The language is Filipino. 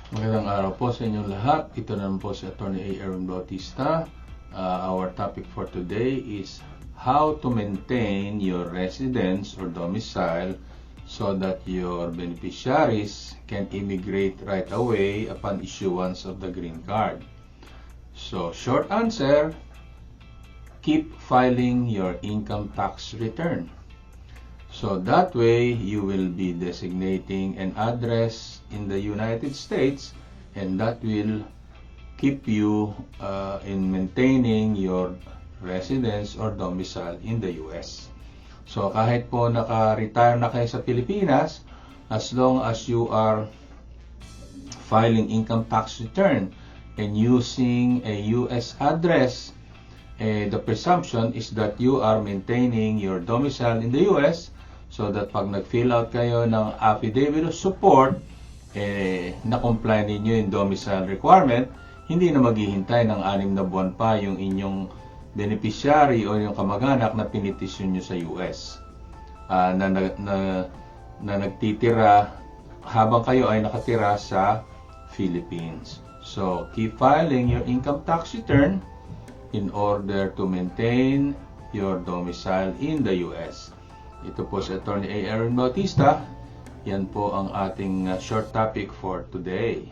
Magandang araw po sa inyong lahat. Ito naman po si Attorney A. Aaron Bautista. Our topic for today is how to maintain your residence or domicile so that your beneficiaries can immigrate right away upon issuance of the green card. So, short answer, keep filing your income tax return. So that way, you will be designating an address in the United States, and that will keep you in maintaining your residence or domicile in the US. So kahit po naka-retire na kayo sa Pilipinas, as long as you are filing income tax return and using a US address, the presumption is that you are maintaining your domicile in the US, so that pag nag-fill out kayo ng affidavit of support, na-comply ninyo yung domicile requirement, hindi na maghihintay ng 6 na buwan pa yung inyong beneficiary o yung kamag-anak na pinitisyon nyo sa US na nagtitira habang kayo ay nakatira sa Philippines. So, keep filing your income tax return in order to maintain your domicile in the US. Ito po si Attorney A. Aaron Bautista. Yan po ang ating short topic for today.